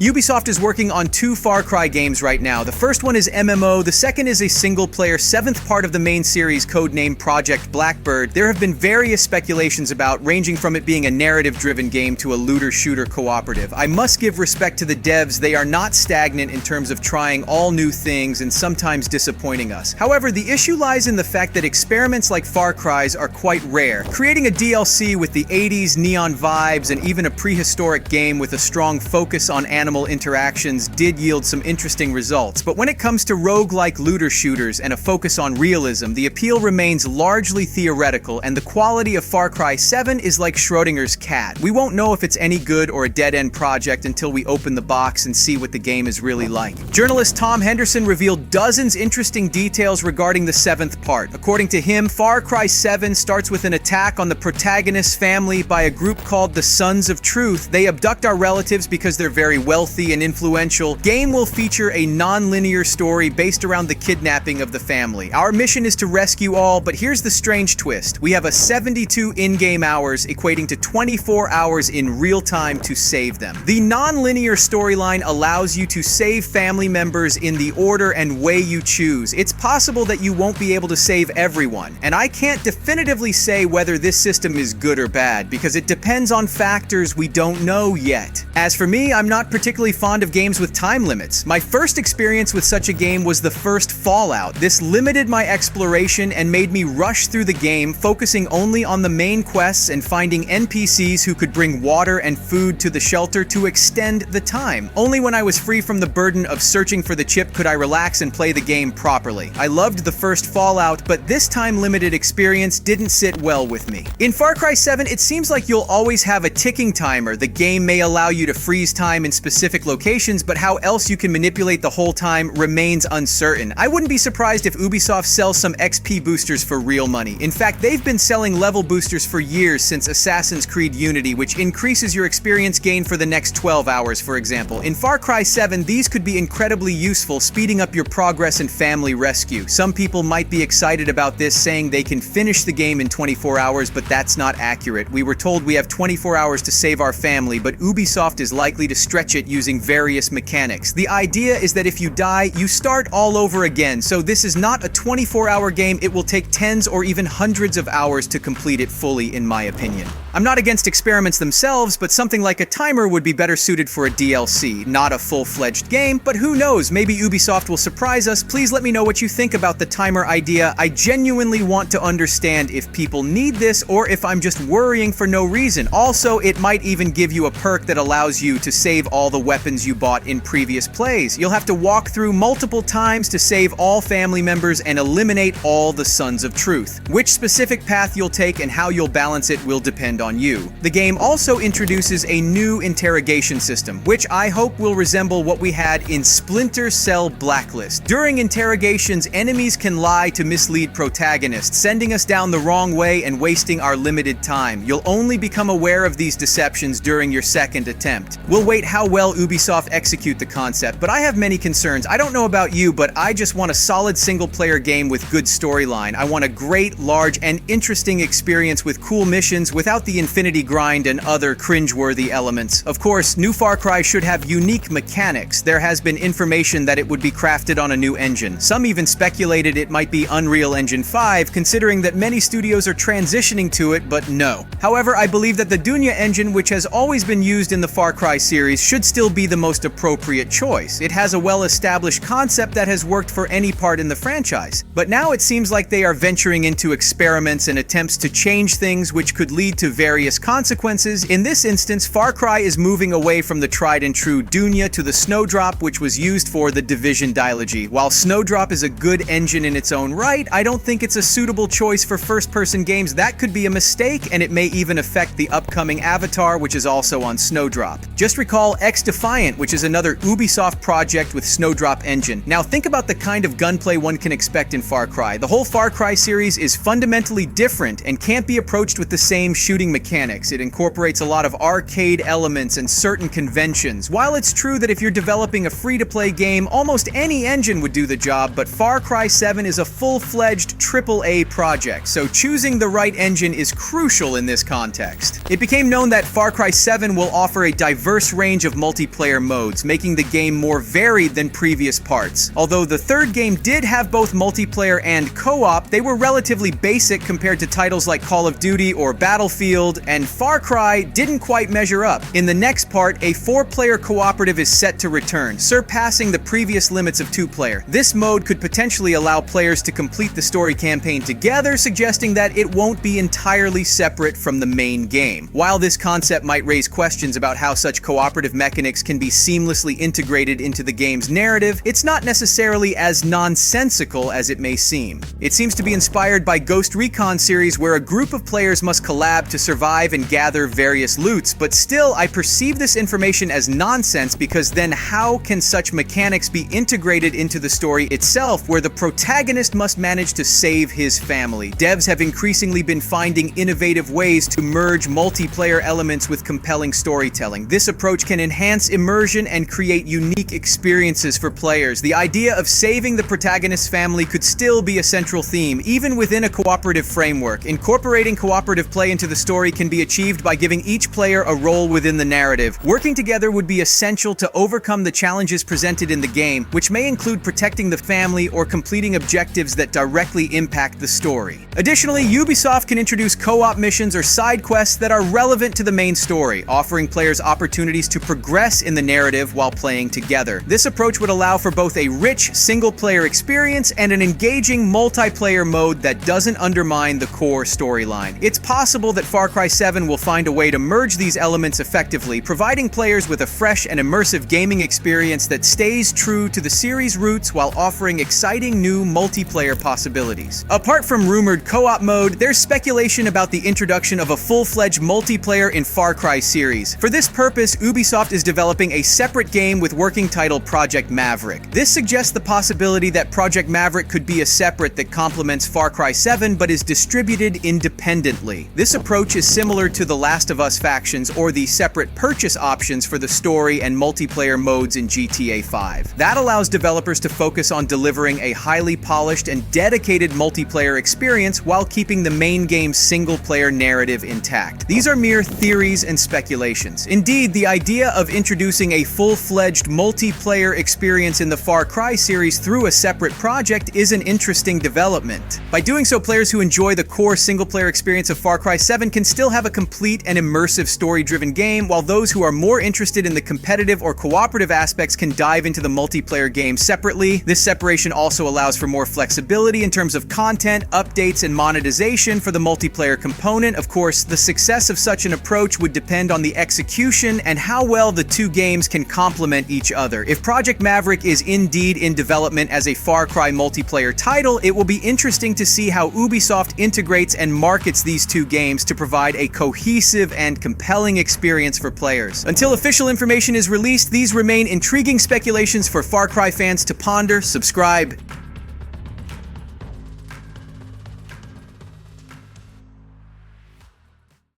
Ubisoft is working on two Far Cry games right now. The first one is MMO, the second is a single-player seventh part of the main series codenamed Project Blackbird. There have been various speculations about, ranging from it being a narrative-driven game to a looter-shooter cooperative. I must give respect to the devs. They are not stagnant in terms of trying all new things and sometimes disappointing us. However, the issue lies in the fact that experiments like Far Cry's are quite rare. Creating a DLC with the 80s neon vibes and even a prehistoric game with a strong focus on animal interactions did yield some interesting results, but when it comes to roguelike looter shooters and a focus on realism, the appeal remains largely theoretical, and the quality of Far Cry 7 is like Schrodinger's cat. We won't know if it's any good or a dead-end project until we open the box and see what the game is really like. Journalist Tom Henderson revealed dozens interesting details regarding the seventh part. According to him, Far Cry 7 starts with an attack on the protagonist's family by a group called the Sons of Truth. They abduct our relatives because they're very wealthy and influential. Game will feature a non-linear story based around the kidnapping of the family. Our mission is to rescue all, but here's the strange twist. We have a 72 in-game hours, equating to 24 hours in real time to save them. The non-linear storyline allows you to save family members in the order and way you choose. It's possible that you won't be able to save everyone, and I can't definitively say whether this system is good or bad, because it depends on factors we don't know yet. As for me, I'm not particularly fond of games with time limits. My first experience with such a game was the first Fallout. This limited my exploration and made me rush through the game, focusing only on the main quests and finding NPCs who could bring water and food to the shelter to extend the time. Only when I was free from the burden of searching for the chip could I relax and play the game properly. I loved the first Fallout, but this time-limited experience didn't sit well with me. In Far Cry 7, it seems like you'll always have a ticking timer. The game may allow you to freeze time in specific locations, but how else you can manipulate the whole time remains uncertain. I wouldn't be surprised if Ubisoft sells some XP boosters for real money. In fact, they've been selling level boosters for years since Assassin's Creed Unity, which increases your experience gain for the next 12 hours, for example. In Far Cry 7, these could be incredibly useful, speeding up your progress and family rescue. Some people might be excited about this, saying they can finish the game in 24 hours, but that's not accurate. We were told we have 24 hours to save our family, but Ubisoft is likely to stretch it using various mechanics. The idea is that if you die, you start all over again, so this is not a 24-hour game. It will take tens or even hundreds of hours to complete it fully, in my opinion. I'm not against experiments themselves, but something like a timer would be better suited for a DLC, not a full-fledged game, but who knows, maybe Ubisoft will surprise us. Please let me know what you think about the timer idea. I genuinely want to understand if people need this or if I'm just worrying for no reason. Also, it might even give you a perk that allows you to save all the weapons you bought in previous plays. You'll have to walk through multiple times to save all family members and eliminate all the Sons of Truth. Which specific path you'll take and how you'll balance it will depend on you. The game also introduces a new interrogation system, which I hope will resemble what we had in Splinter Cell Blacklist. During interrogations, enemies can lie to mislead protagonists, sending us down the wrong way and wasting our limited time. You'll only become aware of these deceptions during your second attempt. We'll wait how well Ubisoft execute the concept, but I have many concerns. I don't know about you, but I just want a solid single-player game with good storyline. I want a great, large, and interesting experience with cool missions without the infinity grind and other cringeworthy elements. Of course, new Far Cry should have unique mechanics. There has been information that it would be crafted on a new engine. Some even speculated it might be Unreal Engine 5, considering that many studios are transitioning to it, but no. However, I believe that the Dunya engine, which has always been used in the Far Cry series, should still be the most appropriate choice. It has a well-established concept that has worked for any part in the franchise. But now it seems like they are venturing into experiments and attempts to change things, which could lead to various consequences. In this instance, Far Cry is moving away from the tried and true Dunya to the Snowdrop, which was used for the Division dilogy. While Snowdrop is a good engine in its own right, I don't think it's a suitable choice for first-person games. That could be a mistake, and it may even affect the upcoming Avatar, which is also on Snowdrop. Just recall X-Defiant, which is another Ubisoft project with Snowdrop engine. Now think about the kind of gunplay one can expect in Far Cry. The whole Far Cry series is fundamentally different and can't be approached with the same shooting mechanics. It incorporates a lot of arcade elements and certain conventions. While it's true that if you're developing a free-to-play game, almost any engine would do the job, but Far Cry 7 is a full-fledged AAA project, so choosing the right engine is crucial in this context. It became known that Far Cry 7 will offer a diverse range of multiplayer modes, making the game more varied than previous parts. Although the third game did have both multiplayer and co-op, they were relatively basic compared to titles like Call of Duty or Battlefield, and Far Cry didn't quite measure up. In the next part, a 4-player cooperative is set to return, surpassing the previous limits of 2-player. This mode could potentially allow players to complete the story campaign together, suggesting that it won't be entirely separate from the main game. While this concept might raise questions about how such cooperative mechanics can be seamlessly integrated into the game's narrative, it's not necessarily as nonsensical as it may seem. It seems to be inspired by Ghost Recon series, where a group of players must collab to survive and gather various loots, but still, I perceive this information as nonsense, because then how can such mechanics be integrated into the story itself, where the protagonist must manage to save his family? Devs have increasingly been finding innovative ways to merge multiplayer elements with compelling storytelling. This approach can enhance immersion and create unique experiences for players. The idea of saving the protagonist's family could still be a central theme, even within a cooperative framework. Incorporating cooperative play into the story can be achieved by giving each player a role within the narrative. Working together would be essential to overcome the challenges presented in the game, which may include protecting the family or completing objectives that directly impact the story. Additionally, Ubisoft can introduce co-op missions or side quests that are relevant to the main story, offering players opportunities to progress in the narrative while playing together. This approach would allow for both a rich single-player experience and an engaging multiplayer mode that doesn't undermine the core storyline. It's possible that Far Cry 7 will find a way to merge these elements effectively, providing players with a fresh and immersive gaming experience that stays true to the series' roots while offering exciting new multiplayer possibilities. Apart from rumored co-op mode, there's speculation about the introduction of a full-fledged multiplayer in Far Cry series. For this purpose, Ubisoft is developing a separate game with working title Project Maverick. This suggests the possibility that Project Maverick could be a separate that complements Far Cry 7 but is distributed independently. This approach is similar to the Last of Us factions or the separate purchase options for the story and multiplayer modes in GTA 5. That allows developers to focus on delivering a highly polished and dedicated multiplayer experience while keeping the main game's single-player narrative intact. These are mere theories and speculations. Indeed, the idea of introducing a full-fledged multiplayer experience in the Far Cry series through a separate project is an interesting development. By doing so, players who enjoy the core single-player experience of Far Cry 7 can still have a complete and immersive story-driven game, while those who are more interested in the competitive or cooperative aspects can dive into the multiplayer game separately. This separation also allows for more flexibility in terms of content, updates, and monetization for the multiplayer component. Of course, the success of such an approach would depend on the execution and how well the two games can complement each other. If Project Maverick is indeed in development as a Far Cry multiplayer title, it will be interesting to see how Ubisoft integrates and markets these two games to provide a cohesive and compelling experience for players. Until official information is released, these remain intriguing speculations for Far Cry fans to ponder. Subscribe.